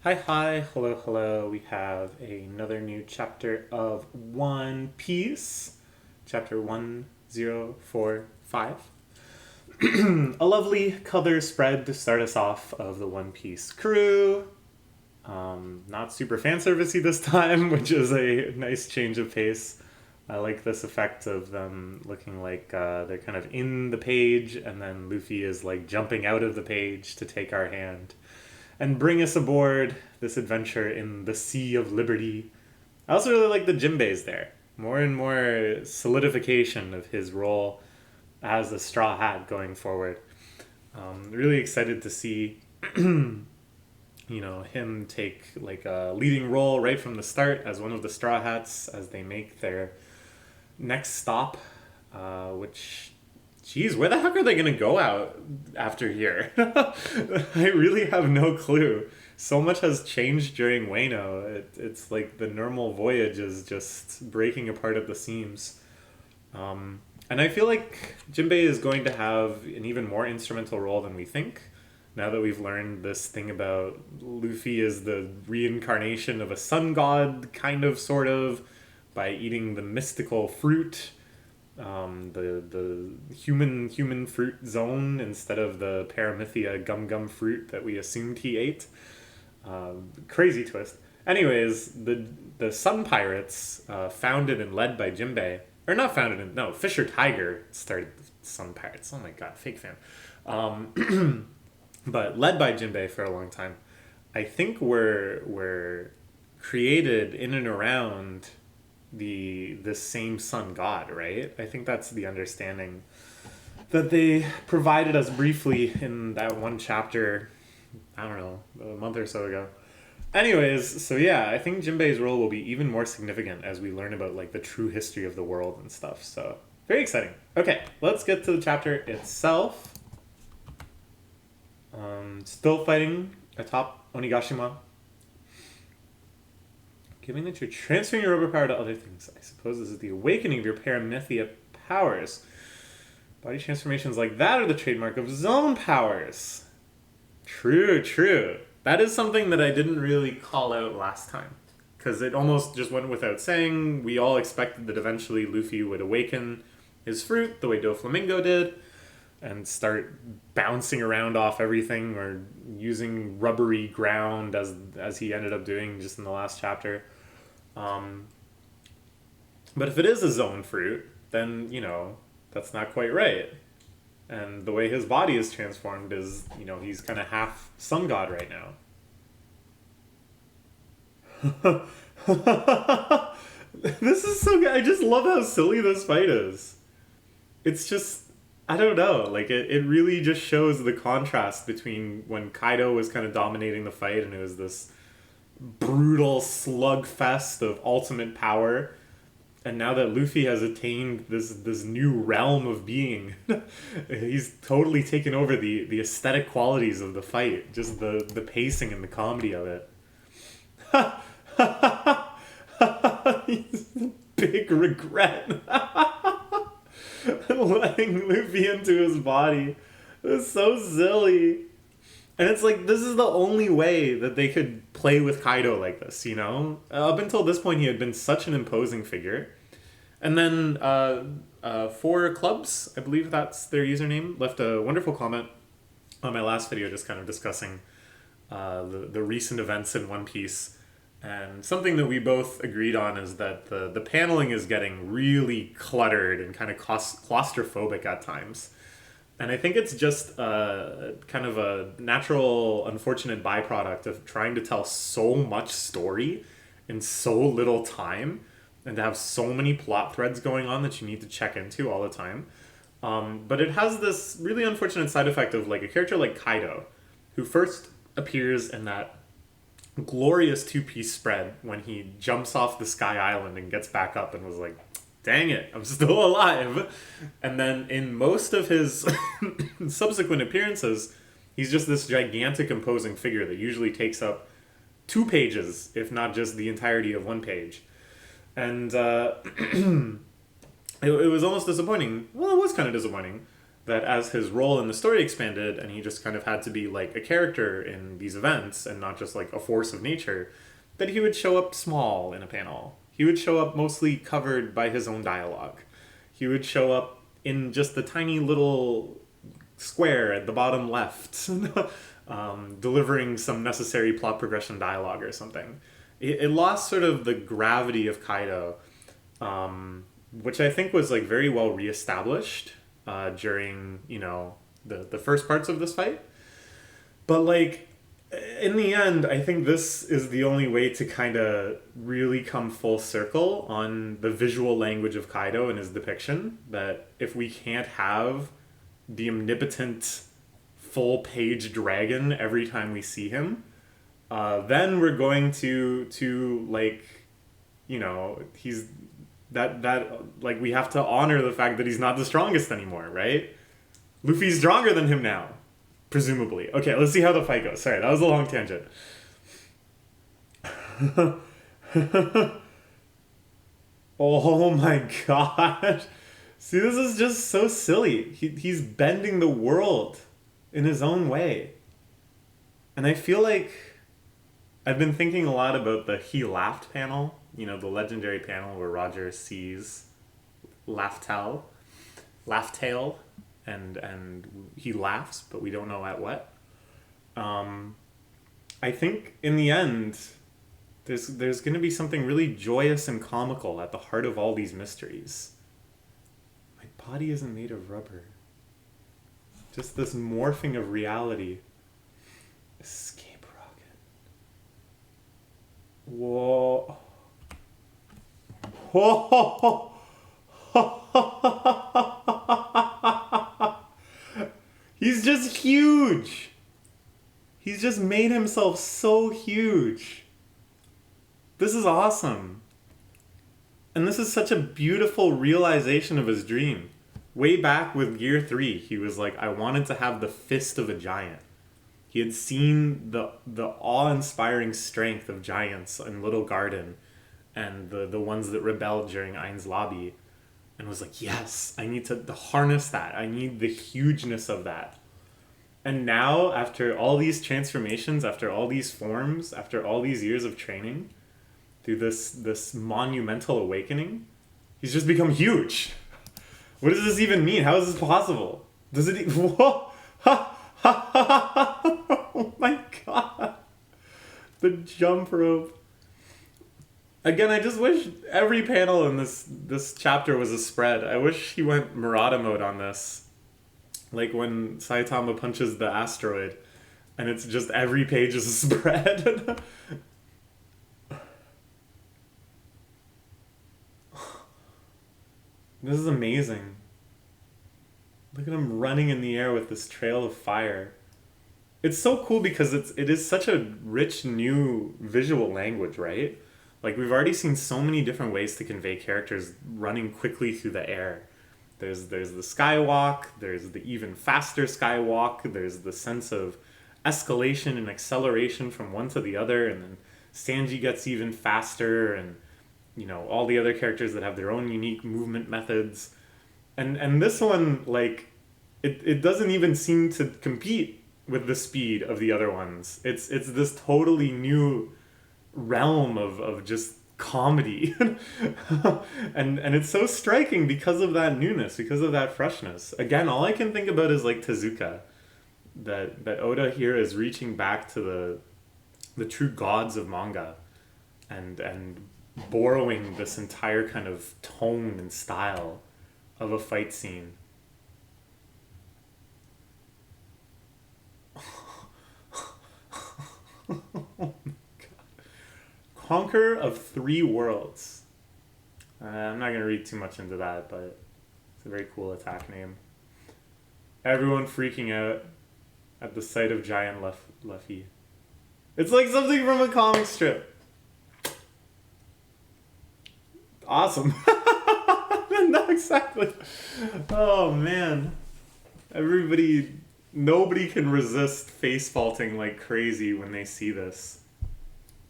Hi, hello, hello. We have another new chapter of One Piece, chapter 1045. A lovely color spread to start us off of the One Piece crew. Not super fan servicey this time, which is a nice change of pace. I like this effect of them looking like they're kind of in the page, and then Luffy is like jumping out of the page to take our hand and bring us aboard this adventure in the Sea of Liberty. I also really like the Jinbei's there. More and more solidification of his role as a Straw Hat going forward. Really excited to see, him take like a leading role right from the start as one of the Straw Hats as they make their next stop, which geez, where the heck are they gonna go out after here? I really have no clue. So much has changed during Wano. It's like the normal voyage is just breaking apart at the seams. And I feel like Jinbei is going to have an even more instrumental role than we think. Now that we've learned this thing about Luffy is the reincarnation of a sun god, kind of, sort of, by eating the mystical fruit, the human fruit zone instead of the Paramythia gum fruit that we assumed he ate. Crazy twist. Anyways, the Sun Pirates, founded and led by Jinbei, or not founded in no Fisher Tiger started the Sun Pirates. Oh my god, fake fan. But led by Jinbei for a long time. I think were created in and around the same sun god, right? I think that's the understanding that they provided us briefly in that one chapter. I don't know, a month or so ago. Anyways, so yeah, I think Jinbei's role will be even more significant as we learn about like the true history of the world and stuff. So very exciting. Okay, let's get to the chapter itself. Still fighting atop Onigashima. Given that you're transferring your rubber power to other things, I suppose this is the awakening of your Paramythia powers. Body transformations like that are the trademark of zone powers. True. That is something that I didn't really call out last time. Because it almost just went without saying. We all expected that eventually Luffy would awaken his fruit the way Doflamingo did and start bouncing around off everything or using rubbery ground as he ended up doing just in the last chapter. But if it is a zone fruit, then, that's not quite right. And the way his body is transformed is, he's kind of half sun god right now. This is so good. I just love how silly this fight is. It's just, I don't know. Like, it really just shows the contrast between when Kaido was kind of dominating the fight and it was this brutal slugfest of ultimate power. And now that Luffy has attained this new realm of being, he's totally taken over the aesthetic qualities of the fight, just the pacing and the comedy of it. Big regret. Letting Luffy into his body. It's so silly. And it's like, this is the only way that they could play with Kaido like this, Up until this point, he had been such an imposing figure. And then Four Clubs, I believe that's their username, left a wonderful comment on my last video just kind of discussing the recent events in One Piece. And something that we both agreed on is that the paneling is getting really cluttered and kind of claustrophobic at times. And I think it's just kind of a natural, unfortunate byproduct of trying to tell so much story in so little time and to have so many plot threads going on that you need to check into all the time. But it has this really unfortunate side effect of like a character like Kaido, who first appears in that glorious two-piece spread when he jumps off the Sky Island and gets back up and was like, dang it, I'm still alive. And then in most of his subsequent appearances, he's just this gigantic imposing figure that usually takes up 2 pages, if not just the entirety of 1 page. And it was almost disappointing. Well, it was kind of disappointing that as his role in the story expanded and he just kind of had to be like a character in these events and not just like a force of nature, that he would show up small in a panel. He would show up mostly covered by his own dialogue. He would show up in just the tiny little square at the bottom left, delivering some necessary plot progression dialogue or something. It lost sort of the gravity of Kaido, which I think was like very well reestablished during, you know, the first parts of this fight. But like in the end, I think this is the only way to kind of really come full circle on the visual language of Kaido and his depiction. That if we can't have the omnipotent full page dragon every time we see him, then we're going to like, you know, he's that like we have to honor the fact that he's not the strongest anymore, right? Luffy's stronger than him now. Presumably. Okay, let's see how the fight goes. Sorry, that was a long tangent. Oh my god. See, this is just so silly. He's bending the world in his own way. And I feel like I've been thinking a lot about the He Laughed panel. You know, the legendary panel where Roger sees Laugh-Tale. And he laughs, but we don't know at what. I think in the end, there's going to be something really joyous and comical at the heart of all these mysteries. My body isn't made of rubber. Just this morphing of reality. Escape rocket. Whoa. Whoa. He's just huge. He's just made himself so huge. This is awesome. And this is such a beautiful realization of his dream. Way back with Gear 3, he was like, I wanted to have the fist of a giant. He had seen the awe-inspiring strength of giants in Little Garden and the ones that rebelled during Ain's Lobby. And was like, yes, I need to harness that. I need the hugeness of that. And now, after all these transformations, after all these forms, after all these years of training, through this monumental awakening, he's just become huge. What does this even mean? How is this possible? Does it... Whoa! Oh my god! The jump rope. Again, I just wish every panel in this chapter was a spread. I wish he went Murata mode on this. Like when Saitama punches the asteroid, and it's just every page is a spread. This is amazing. Look at him running in the air with this trail of fire. It's so cool because it is such a rich new visual language, right? Like, we've already seen so many different ways to convey characters running quickly through the air. There's the skywalk, there's the even faster skywalk, there's the sense of escalation and acceleration from one to the other, and then Sanji gets even faster, and, you know, all the other characters that have their own unique movement methods. And this one, like, it doesn't even seem to compete with the speed of the other ones. It's this totally new realm of just comedy. and it's so striking because of that newness, because of that freshness. Again, all I can think about is like Tezuka, that Oda here is reaching back to the true gods of manga and borrowing this entire kind of tone and style of a fight scene. Conqueror of 3 worlds. I'm not going to read too much into that, but it's a very cool attack name. Everyone freaking out at the sight of giant Luffy. It's like something from a comic strip. Awesome. No, exactly. Oh, man. Nobody can resist face faulting like crazy when they see this.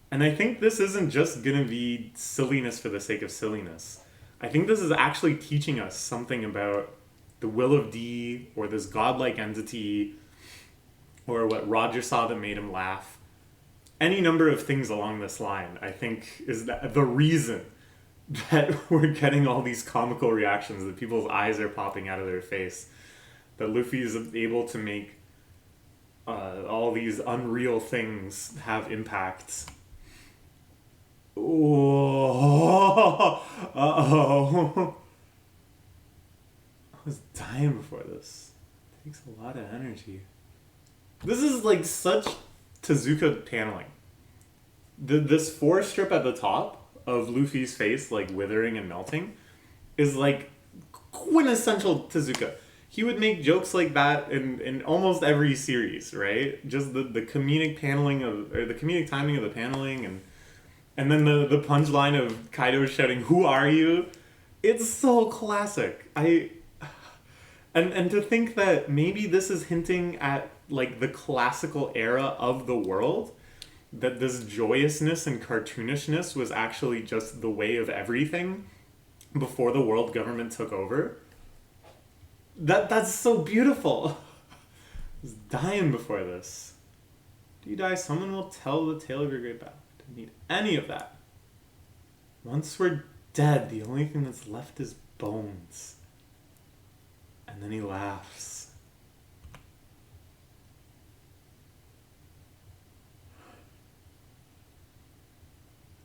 And I think this isn't just going to be silliness for the sake of silliness. I think this is actually teaching us something about the will of D, or this godlike entity, or what Roger saw that made him laugh. Any number of things along this line, I think, is that the reason that we're getting all these comical reactions, that people's eyes are popping out of their face, that Luffy is able to make all these unreal things have impacts. Oh, uh-oh. I was dying before this. It takes a lot of energy. This is like such Tezuka paneling. This 4 strip at the top of Luffy's face, like withering and melting, is like quintessential Tezuka. He would make jokes like that in almost every series, right? Just the comedic paneling of, or the comedic timing of the paneling, and then the punchline of Kaido shouting, "Who are you?" It's so classic. And to think that maybe this is hinting at like the classical era of the world, that this joyousness and cartoonishness was actually just the way of everything before the world government took over. That's so beautiful. I was dying before this. Do you die? Someone will tell the tale of your great battle. Don't need any of that. Once we're dead, the only thing that's left is bones. And then he laughs.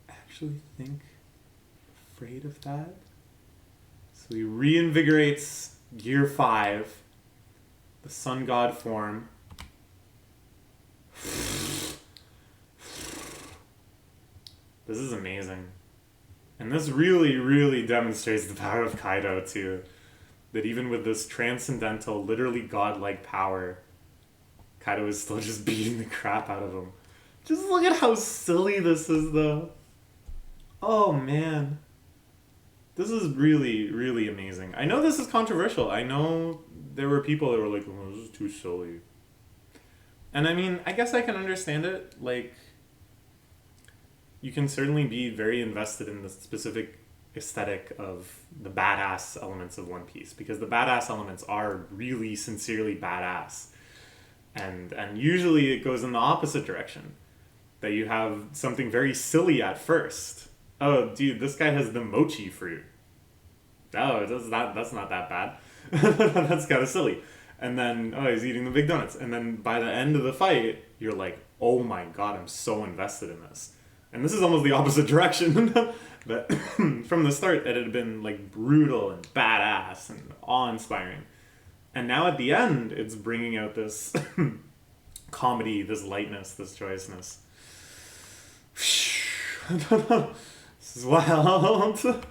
Actually think, afraid of that? So he reinvigorates Gear 5, the sun god form. This is amazing. And this really, really demonstrates the power of Kaido too. That even with this transcendental, literally godlike power, Kaido is still just beating the crap out of him. Just look at how silly this is though. Oh man. This is really, really amazing. I know this is controversial. I know there were people that were like, oh, this is too silly. And I mean, I guess I can understand it. Like, you can certainly be very invested in the specific aesthetic of the badass elements of One Piece, because the badass elements are really sincerely badass. And usually it goes in the opposite direction. That you have something very silly at first. Oh, dude, this guy has the mochi fruit. Oh, that's not that bad. That's kind of silly. And then, oh, he's eating the big donuts. And then by the end of the fight, you're like, oh my god, I'm so invested in this. And this is almost the opposite direction. But from the start, it had been like brutal and badass and awe-inspiring. And now at the end, it's bringing out this comedy, this lightness, this joyousness. This is wild.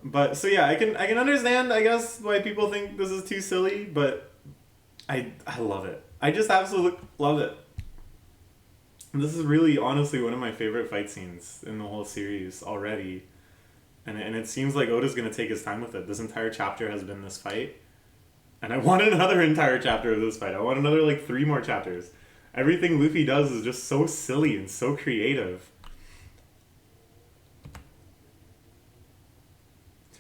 But so yeah, I can understand, I guess, why people think this is too silly, but I love it. I just absolutely love it. This is really honestly one of my favorite fight scenes in the whole series already. And it seems like Oda's gonna take his time with it. This entire chapter has been this fight. And I want another entire chapter of this fight. I want another like 3 more chapters. Everything Luffy does is just so silly and so creative.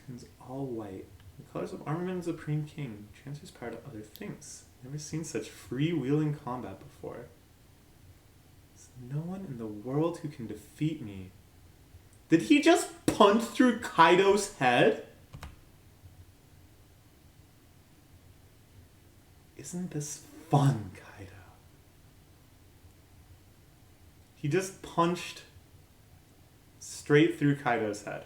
Turns all white. The colors of armament of Supreme King transfers power to other things. Never seen such freewheeling combat before. There's no one in the world who can defeat me. Did he just punch through Kaido's head? Isn't this fun, Kaido? He just punched straight through Kaido's head.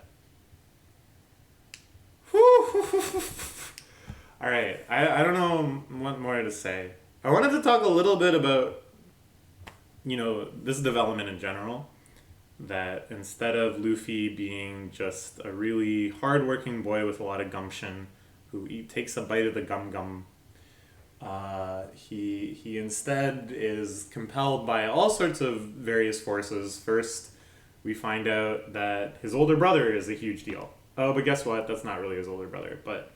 Alright, I don't know what more to say. I wanted to talk a little bit about, you know, this development in general. That instead of Luffy being just a really hardworking boy with a lot of gumption, who takes a bite of the gum, he instead is compelled by all sorts of various forces. First, we find out that his older brother is a huge deal. Oh, but guess what? That's not really his older brother. But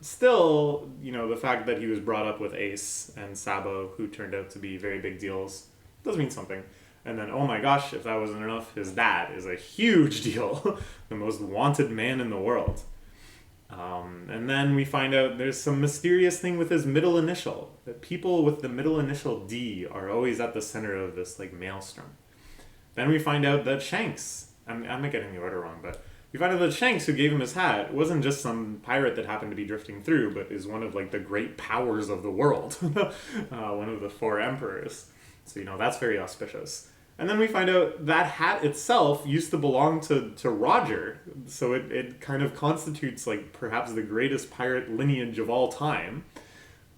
still, you know, the fact that he was brought up with Ace and Sabo, who turned out to be very big deals, does mean something. And then, oh my gosh, if that wasn't enough, his dad is a huge deal. The most wanted man in the world. And then we find out there's some mysterious thing with his middle initial. That people with the middle initial D are always at the center of this like maelstrom. Then we find out that Shanks, I'm not getting the order wrong, but we find out that Shanks, who gave him his hat, wasn't just some pirate that happened to be drifting through, but is one of like the great powers of the world, one of the four emperors. So that's very auspicious. And then we find out that hat itself used to belong to Roger, so it kind of constitutes like perhaps the greatest pirate lineage of all time.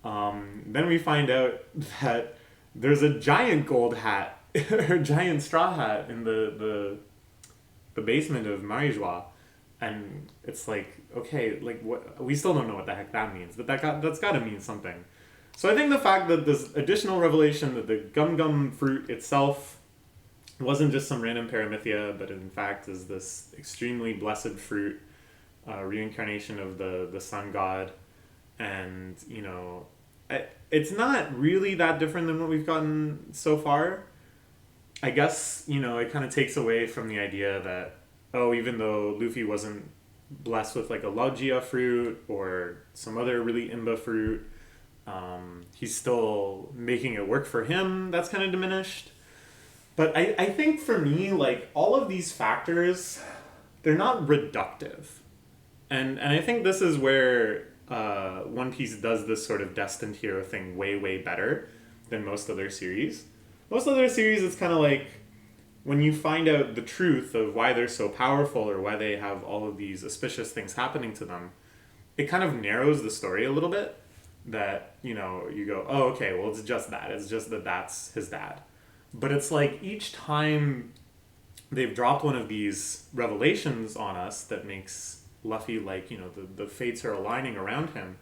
Then we find out that there's a giant gold hat or giant straw hat in the basement of Marijois, and it's like, okay, like what, we still don't know what the heck that means, but that's got to mean something. So I think the fact that this additional revelation that the Gum Gum fruit itself wasn't just some random paramythia, but in fact is this extremely blessed fruit, reincarnation of the sun god, and it's not really that different than what we've gotten so far. I guess it kind of takes away from the idea that, oh, even though Luffy wasn't blessed with like a Logia fruit or some other really Imba fruit, he's still making it work for him. That's kind of diminished. But I think for me, like, all of these factors, they're not reductive. And I think this is where One Piece does this sort of destined hero thing way, way better than most other series. Most other series, it's kind of like when you find out the truth of why they're so powerful or why they have all of these auspicious things happening to them, it kind of narrows the story a little bit. That, you go, oh, okay, well, it's just that. It's just that that's his dad. But it's like each time they've dropped one of these revelations on us that makes Luffy like, the fates are aligning around him,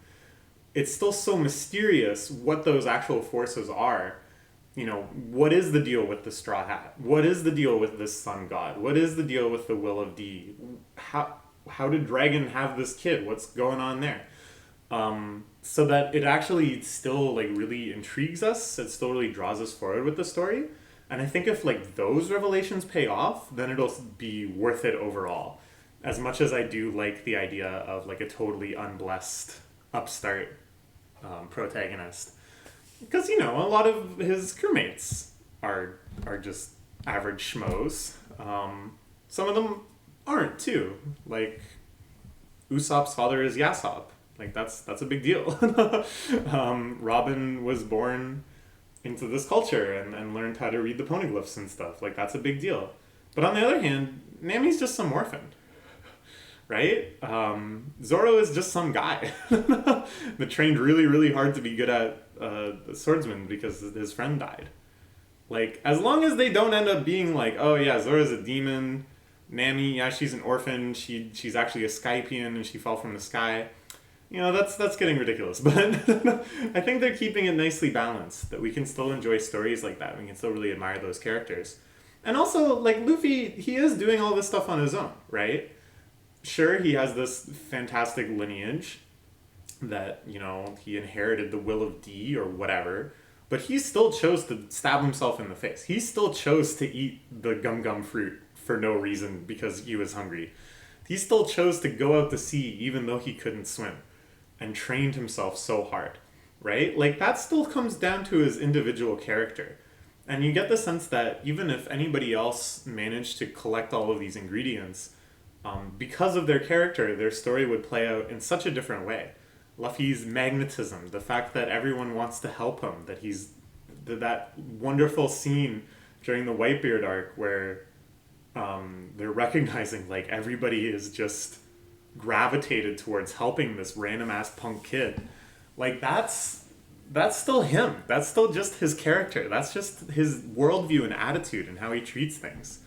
it's still so mysterious what those actual forces are. What is the deal with the Straw Hat? What is the deal with this sun god? What is the deal with the Will of D? How did Dragon have this kid? What's going on there? So that it actually still like really intrigues us. It still really draws us forward with the story. And I think if like those revelations pay off, then it'll be worth it overall. As much as I do like the idea of like a totally unblessed upstart protagonist, because a lot of his crewmates are just average schmoes. Some of them aren't too. Like Usopp's father is Yasop. Like that's a big deal. Robin was born into this culture and learned how to read the poneglyphs and stuff. Like that's a big deal. But on the other hand, Nami's just some orphan, right? Zoro is just some guy that trained really, really hard to be good at swordsman because his friend died. Like as long as they don't end up being like, oh yeah, Zoro's a demon, Nami, yeah, she's an orphan, she's actually a Skypian and she fell from the sky. That's getting ridiculous, but I think they're keeping it nicely balanced, that we can still enjoy stories like that. We can still really admire those characters. And also, like, Luffy, he is doing all this stuff on his own, right? Sure, he has this fantastic lineage that, he inherited the Will of D or whatever, but he still chose to stab himself in the face. He still chose to eat the Gum Gum fruit for no reason because he was hungry. He still chose to go out to sea even though he couldn't swim, and trained himself so hard, right? Like that still comes down to his individual character. And you get the sense that even if anybody else managed to collect all of these ingredients, because of their character, their story would play out in such a different way. Luffy's magnetism, the fact that everyone wants to help him, that he's that wonderful scene during the Whitebeard arc where they're recognizing like everybody is just gravitated towards helping this random ass punk kid. Like that's still him. That's still just his character. That's just his worldview and attitude and how he treats things.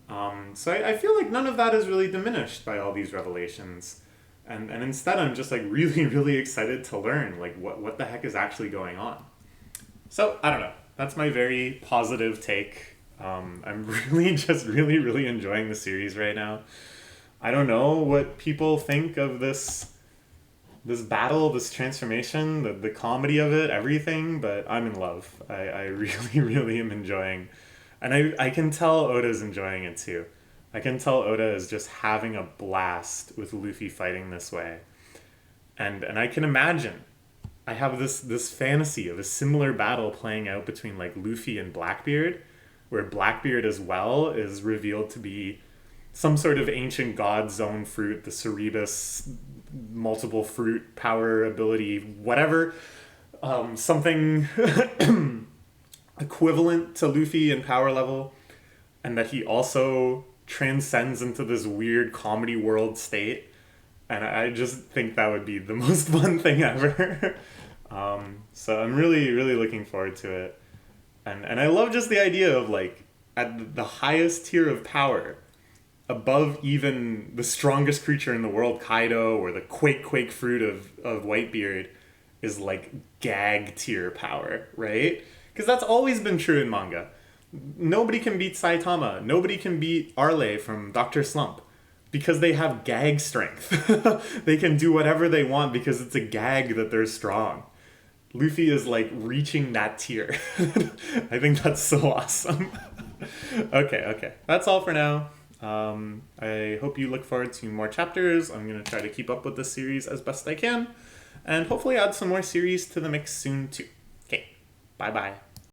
So I feel like none of that is really diminished by all these revelations. And instead I'm just like really, really excited to learn like what the heck is actually going on. So I don't know. That's my very positive take. I'm really just really, really enjoying the series right now. I don't know what people think of this battle, this transformation, the comedy of it, everything, but I'm in love. I really, really am enjoying. And I can tell Oda's enjoying it too. I can tell Oda is just having a blast with Luffy fighting this way. And I can imagine, I have this fantasy of a similar battle playing out between like Luffy and Blackbeard, where Blackbeard as well is revealed to be some sort of ancient god's own fruit, the Cerebus, multiple fruit power ability, whatever, something equivalent to Luffy in power level, and that he also transcends into this weird comedy world state. And I just think that would be the most fun thing ever. So I'm really, really looking forward to it. And I love just the idea of like, at the highest tier of power, above even the strongest creature in the world, Kaido, or the Quake fruit of Whitebeard, is like gag tier power, right? Because that's always been true in manga. Nobody can beat Saitama. Nobody can beat Arle from Dr. Slump. Because they have gag strength. They can do whatever they want because it's a gag that they're strong. Luffy is like reaching that tier. I think that's so awesome. Okay. That's all for now. I hope you look forward to more chapters. I'm going to try to keep up with this series as best I can. And hopefully add some more series to the mix soon too. Okay, bye-bye.